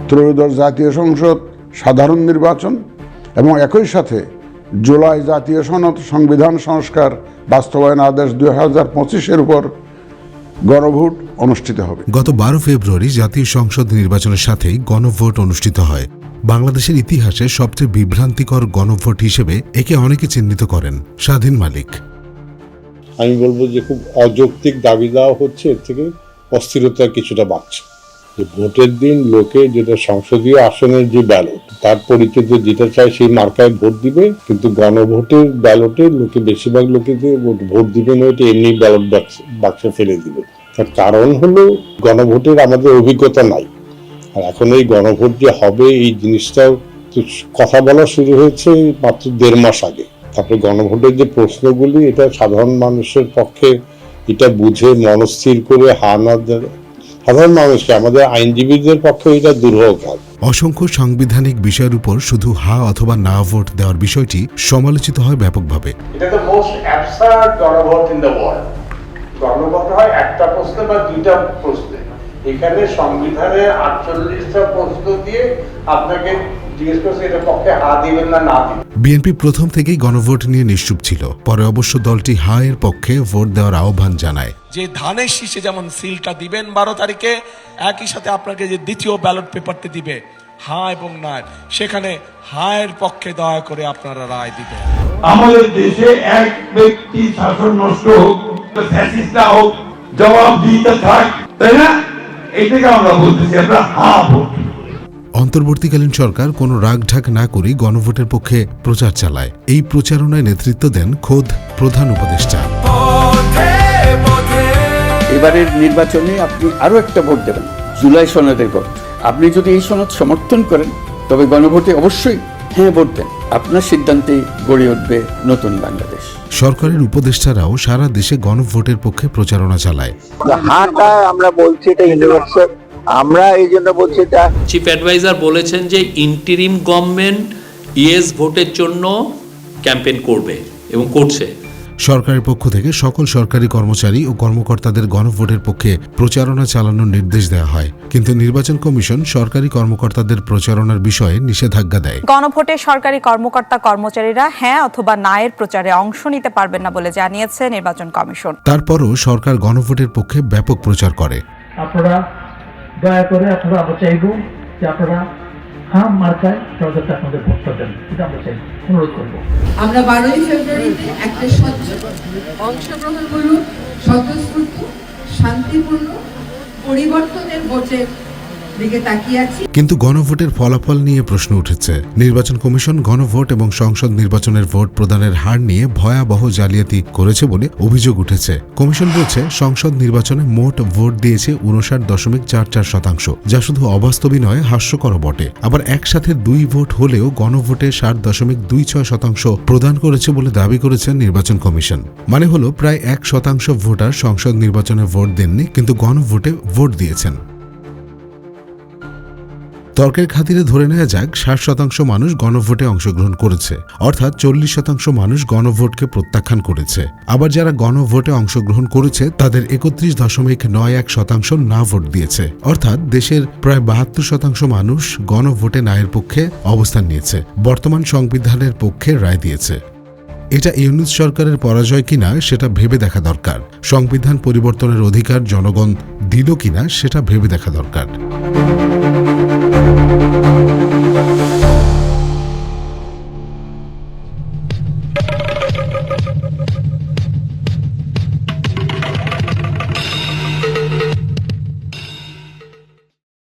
ত্রয়োদশ জাতীয় সংসদ সাধারণ নির্বাচন এবং একই সাথে জুলাই জাতীয় সনদ সংবিধান সংস্কার বাস্তবায়ন আদেশ 2025-এর উপর গণভোট অনুষ্ঠিত হবে। গত 12 ফেব্রুয়ারি জাতীয় সংসদ নির্বাচনের সাথেই গণভোট অনুষ্ঠিত হয়। বাংলাদেশের ইতিহাসে সবচেয়ে বিভ্রান্তিকর গণভোট হিসেবে একে অনেকে চিহ্নিত করেন। স্বাধীন মালিক: আমি বলবো যে খুব অযৌক্তিক দাবি দেওয়া হচ্ছে, এর থেকে অস্থিরতা কিছুটা বাড়ছে। যে ভোটের দিন লোকে যেটা সংসদীয় আসনের যে ব্যালট, তার পরিচিত যেটা চায় সেই মার্কায় ভোট দিবে, কিন্তু গণভোটের ব্যালটে লোকে বেশিরভাগ লোকে ভোট দিবে না, এটা এমনি ব্যালট বাক্সে ফেলে দিবে। তার কারণ হলো গণভোটের আমাদের অভিজ্ঞতা নাই। আর এখন এই গণভোট যে হবে এই জিনিসটাও কথা বলা শুরু হয়েছে মাত্র 1.5 মাস আগে। তারপরে গণভোটের যে প্রশ্নগুলি, এটা সাধারণ মানুষের পক্ষে এটা বুঝে মনস্থির করে সাধারণ মানুষকে, আমাদের আইনজীবীদের পক্ষে এটা দুরূহ কাজ। অসংখ্য সাংবিধানিক বিষয়ের উপর শুধু হা অথবা না ভোট দেওয়ার বিষয়টি সমালোচিত হয় ব্যাপকভাবে। এটা দ্য মোস্ট অ্যাবসার্ড গণভোট ইন দ্য ওয়ার্ল্ড। গণভোট হয় একটা প্রশ্নে বা দুইটা প্রশ্নে। এখানে সংবিধানে 48টা প্রশ্ন দিয়ে আপনাকে জিজ্ঞেস করছে এটা পক্ষে হা দিবেন না না দিবেন। বিএনপি প্রথম থেকেই গণভোট নিয়ে নিশ্চুপ ছিল। পরে অবশ্য দলটি হা এর পক্ষে ভোট দেওয়ার আহ্বান জানায়। যে ধানের শীষে যেমন সিলটা দিবেন 12 তারিখে, একই সাথে আপনাকে যে দ্বিতীয় ব্যালট পেপারটি দিবে হা এবং না, সেখানে হা এর পক্ষে দয়া করে আপনারা রায় দিবেন। আমাদের দেশে এক ব্যক্তি শাসন নষ্ট হোক, ফ্যাসিস্টরা হোক, জবাব দিতে থাক, তাই না? এটাকে আমরা বলতেছি আমরা হা ভোট। অন্তর্বর্তীকালীন সরকার কোনো রাগঢাক না করে গণভোটের পক্ষে প্রচার চালায়। এই প্রচারণায় নেতৃত্ব দেন খোদ প্রধান উপদেষ্টা। এবারের নির্বাচনে আপনি আরো একটা ভোট দেবেন, জুলাই সনদের ভোট। আপনি যদি এই সনদ সমর্থন করেন তবে গণভোটে অবশ্যই হ্যাঁ ভোট দেন। আপনার সিদ্ধান্তে গড়ে উঠবে নতুন বাংলাদেশ। সরকারের উপদেষ্টারাও সারা দেশে গণভোটের পক্ষে প্রচারণা চালায়। হাঁটা আমরা বলছি এটা ইউনিভার্সাল, আমরা এই জন্য বলছি এটা। চিফ অ্যাডভাইজার বলেছেন যে ইন্টিরিম গভর্নমেন্ট ইয়েস ভোটের জন্য ক্যাম্পেইন করবে এবং করছে। সরকারের পক্ষ থেকে সকল সরকারি কর্মচারী ও কর্মকর্তাদের গণভোটের পক্ষে প্রচারণা চালানোর নির্দেশ দেওয়া হয়, কিন্তু নির্বাচন কমিশন সরকারি কর্মকর্তাদের প্রচারণার বিষয়ে নিষেধাজ্ঞা দেয়। গণভোটে সরকারি কর্মকর্তা কর্মচারীরা হ্যাঁ অথবা না এর প্রচারে অংশ নিতে পারবেন না বলে জানিয়েছে নির্বাচন কমিশন। তারপরও সরকার গণভোটের পক্ষে ব্যাপক প্রচার করে। আপনারা দয়া করে আমরা চাইব যে আপনারা হ্যাঁ মার্কায় সরকারকে আপনাদের ভোটটা দেন, এটা আমরা চাই, অনুরোধ করব। আমরা 12ই ফেব্রুয়ারিতে একটা স্বচ্ছ অংশগ্রহণমূলক, স্বতঃস্ফূর্ত, শান্তিপূর্ণ পরিবর্তনের ভোটের দিকে তাকিয়ে আছি। কিন্তু গণভোটের ফলাফল নিয়ে প্রশ্ন উঠেছে। নির্বাচন কমিশন গণভোট এবং সংসদ নির্বাচনের ভোট প্রদানের হার নিয়ে ভয়াবহ জালিয়াতি করেছে বলে অভিযোগ উঠেছে। কমিশন বলছে সংসদ নির্বাচনে মোট ভোট দিয়েছে 59.44%, যা শুধু অবাস্তবই নয়, হাস্যকর বটে। আবার একসাথে 2 ভোট হলেও গণভোটে 60.26% প্রদান করেছে বলে দাবি করেছেন নির্বাচন কমিশন। মানে হলো প্রায় 1% ভোটার সংসদ নির্বাচনে ভোট দেননি, কিন্তু গণভোটে ভোট দিয়েছেন। তর্কের খাতিরে ধরে নেওয়া যাক 60% মানুষ গণভোটে অংশগ্রহণ করেছে, অর্থাৎ 40% মানুষ গণভোটকে প্রত্যাখ্যান করেছে। আবার যারা গণভোটে অংশগ্রহণ করেছে তাদের 31.91% না ভোট দিয়েছে, অর্থাৎ দেশের প্রায় 72% মানুষ গণভোটে নায়ের পক্ষে অবস্থান নিয়েছে, বর্তমান সংবিধানের পক্ষে রায় দিয়েছে। এটা ইউনূস সরকারের পরাজয় কিনা সেটা ভেবে দেখা দরকার। সংবিধান পরিবর্তনের অধিকার জনগণ দিল কিনা সেটা ভেবে দেখা দরকার।